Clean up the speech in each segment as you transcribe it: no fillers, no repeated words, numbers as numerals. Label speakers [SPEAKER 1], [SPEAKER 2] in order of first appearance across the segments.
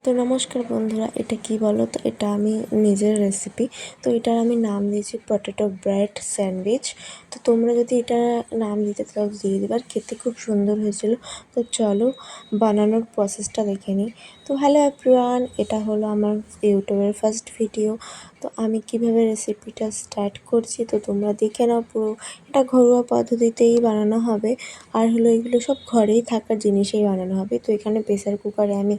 [SPEAKER 1] তো নমস্কার বন্ধুরা, এটা কি বলো তো, এটা আমি নিজের রেসিপি। তো এটার আমি নাম দিয়েছি পটেটো ব্রেড স্যান্ডউইচ। তো তোমরা যদি এটা নাম দিতে চাও দিয়ে দেবে, আর খেতে খুব সুন্দর হয়েছিল। তো চলো বানানোর প্রসেসটা দেখে নিই। তো হ্যালো এভরিওয়ান, এটা হলো আমার ইউটিউবের ফার্স্ট ভিডিও। তো আমি কিভাবে রেসিপিটা স্টার্ট করছি তো তোমরা দেখে নাও পুরো। এটা ঘরোয়া পদ্ধতিতেই বানানো হবে, আর হলো এগুলো সব ঘরেই থাকার জিনিসেই বানানো হবে। তো এখানে প্রেসার কুকারে আমি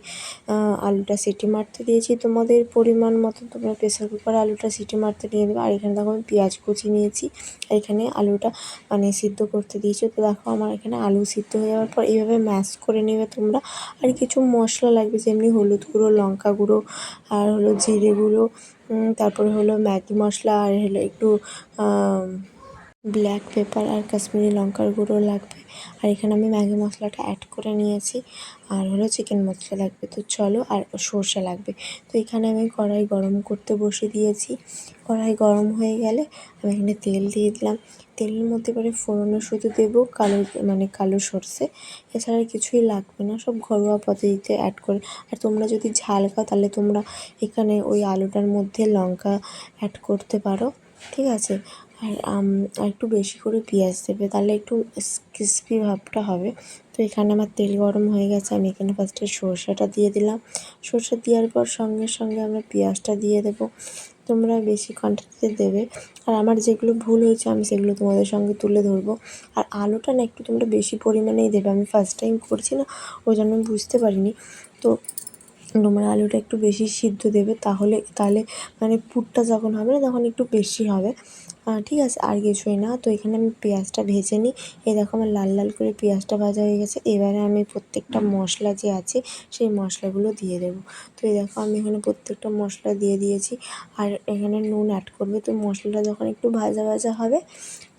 [SPEAKER 1] আলুটা সিটি মারতে দিয়েছি। তোমাদের পরিমাণ মতো তোমরা প্রেসার কুকারে আলুটা সিটি মারতে দিয়ে দেবে। আর এখানে দেখো আমি পেঁয়াজ কুচি নিয়েছি, আর এখানে আলুটা সিদ্ধ করতে দিয়েছি। তো দেখো আমার এখানে আলু সিদ্ধ হয়ে যাওয়ার পর এইভাবে ম্যাশ করে নেবে তোমরা। আর কিছু মশলা লাগবে, যেমনি হলুদ গুঁড়ো, লঙ্কা গুঁড়ো, আর হলো জিরে গুঁড়ো, তারপরে হলো ম্যাগি মশলা, আর হলো একটু ব্ল্যাক পেপার আর কাশ্মীরি লঙ্কার গুঁড়ো লাগবে। আর এখানে আমি ম্যাগি মশলাটা অ্যাড করে নিয়েছি, আর হলো চিকেন মশলা লাগবে। তো চলো, আর সর্ষে লাগবে। তো এখানে আমি কড়াই গরম করতে বসে দিয়েছি। কড়াই গরম হয়ে গেলে আমি এখানে তেল দিয়ে দিলাম। তেলের মধ্যে এবারে ফোড়নে শুধু দেবো কালো সর্ষে, এছাড়া কিছুই লাগবে না, সব ঘরোয়া পদ্ধতিতে অ্যাড করে। আর তোমরা যদি ঝাল খাও তাহলে তোমরা এখানে ওই আলুটার মধ্যে লঙ্কা অ্যাড করতে পারো, ঠিক আছে। আর একটু বেশি করে পেঁয়াজ দেবে, তাহলে একটু ক্রিসপি ভাবটা হবে। তো এখানে আমার তেল গরম হয়ে গেছে, আমি এখানে ফার্স্টে সর্ষেটা দিয়ে দিলাম। সর্ষে দেওয়ার পর সঙ্গে সঙ্গে আমরা পেঁয়াজটা দিয়ে দেবো। তোমরা বেশি কোয়ান্টিটিতে দেবে, আর আমার যেগুলো ভুল হয়েছে আমি সেগুলো তোমাদের সঙ্গে তুলে ধরবো। আর আলুটা না একটু তোমরা বেশি পরিমাণেই দেবে, আমি ফার্স্ট টাইম করছি না, ওই জন্য আমি বুঝতে পারিনি। তো তোমরা আলুটা একটু বেশি সিদ্ধ দেবে, তাহলে পুরটা যখন হবে না তখন একটু বেশি হবে, ঠিক আছে। আর কিছুই না। তো এখানে আমি পেঁয়াজটা ভেজে নিই। এই দেখো আমার লাল লাল করে পেঁয়াজটা ভাজা হয়ে গেছে। এবারে আমি প্রত্যেকটা মশলা যে আছে সেই মশলাগুলো দিয়ে দেবো। তো এই দেখো আমি এখানে প্রত্যেকটা মশলা দিয়ে দিয়েছি, আর এখানে নুন অ্যাড করবে। তো মশলাটা যখন একটু ভাজা ভাজা হবে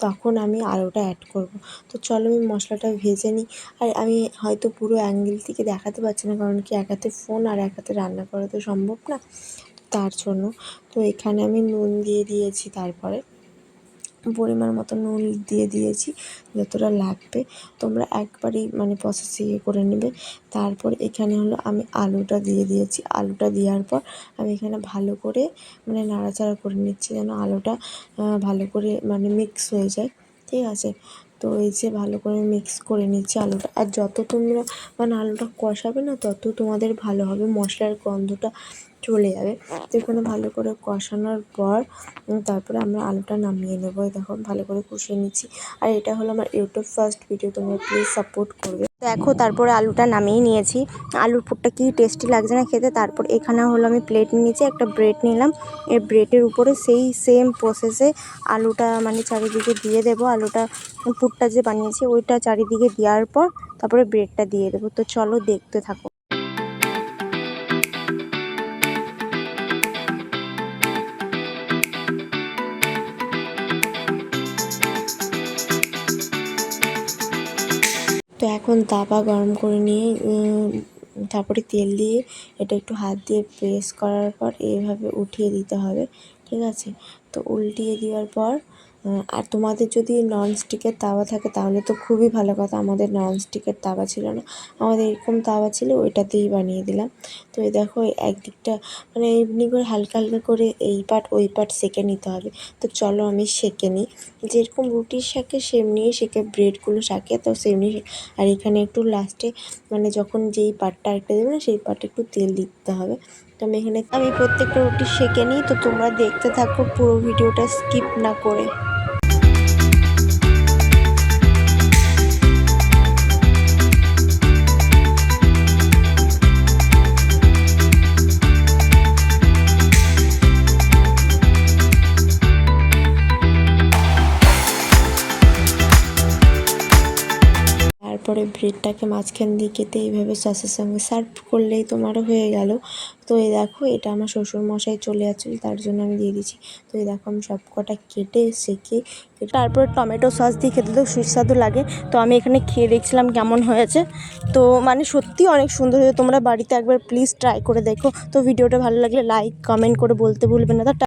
[SPEAKER 1] তখন আমি আলুটা অ্যাড করব। তো চলো আমি মশলাটা ভেজে নিই। আর আমি হয়তো পুরো অ্যাঙ্গেল থেকে দেখাতে পারছি না, কারণ কি এক হাতে ফোন আর এক হাতে রান্না করা তো সম্ভব না, তার জন্য। তো এখানে আমি নুন দিয়ে দিয়েছি, তারপরে পরিমাণ মতো নুন দিয়ে দিয়েছি যতটা লাগবে। তোমরা একবারেই প্রসেস করে নেবে। তারপর এখানে হলো আমি আলুটা দিয়ে দিয়েছি। আলুটা দেওয়ার পর আমি এখানে ভালো করে নাড়াচাড়া করে নিচ্ছি, যেন আলুটা ভালো করে মিক্স হয়ে যায়, ঠিক আছে। তো এই যে ভালো করে মিক্স করে নিচ্ছি আলুটা। আর যত তোমরা আলুটা কষাবে না তত তোমাদের ভালো হবে, মশলার গন্ধটা চলে যাবে। তো এখানে ভালো করে কষানোর পর তারপরে আমরা আলুটা নামিয়ে নেবো। দেখো ভালো করে কষিয়ে নিচ্ছি। আর এটা হলো আমার ইউটিউব ফার্স্ট ভিডিও, তোমরা প্লিজ সাপোর্ট করবে। দেখো তারপরে আলুটা নামিয়ে নিয়েছি। আলুর পুরটা কি টেস্টি লাগছে না খেতে। তারপর এখানে হলো আমি প্লেট নিয়েছি, একটা ব্রেড নিলাম। এই ব্রেডের উপরে সেই সেম প্রসেসে আলুটা চারিদিকে দিয়ে দেবো। আলুটা পুরটা যে বানিয়েছি ওইটা চারিদিকে দেওয়ার পর তারপরে ব্রেডটা দিয়ে দেবো। তো চলো দেখতে থাকো। তো এখন তাওয়া গরম করে নিয়ে তারপরে তেল দিয়ে এটা একটু হাত দিয়ে প্রেস করার পর এইভাবে উঠিয়ে দিতে হবে, ঠিক আছে। তো উল্টিয়ে দেওয়ার পর আর তোমাদের যদি ননস্টিকের তাওয়া থাকে তাহলে তো খুবই ভালো কথা। আমাদের ননস্টিকের তাওয়া ছিল না, আমাদের এরকম তাওয়া ছিল, ওইটাতেই বানিয়ে দিলাম। তো এই দেখো একদিকটা এমনি করে হালকা হালকা করে এই পাট ওই পাট সেঁকে নিতে হবে। তো চলো আমি সেঁকে নিই, যেরকম রুটি সেঁকে সেমনিই সেঁকে ব্রেডগুলো সেঁকে, তো সেমনি। আর এখানে একটু লাস্টে যখন যেই পাটটা আরেকটা দেবে না সেই পাটে একটু তেল দিতে হবে। তো আমি প্রত্যেকটা রুটি সেঁকে নিই। তো তোমরা দেখতে থাকো পুরো ভিডিওটা স্কিপ না করে। তারপরে ব্রেডটাকে মাঝখান দিয়ে কেটে এইভাবে সসের সঙ্গে সার্ভ করলেই তোমারও হয়ে গেল। তো এই দেখো এটা আমার শ্বশুরমশাই চলে যাচ্ছিলো, তার জন্য আমি দিয়ে দিচ্ছি। তো এই দেখো আমি সব কটা কেটে সেঁকে তারপরে টমেটো সস দিয়ে খেতে তো সুস্বাদু লাগে। তো আমি এখানে খেয়ে দেখছিলাম কেমন হয়েছে। তো সত্যিই অনেক সুন্দর হয়েছে। তোমরা বাড়িতে একবার প্লিজ ট্রাই করে দেখো। তো ভিডিওটা ভালো লাগলে লাইক কমেন্ট করে বলতে ভুলবে না।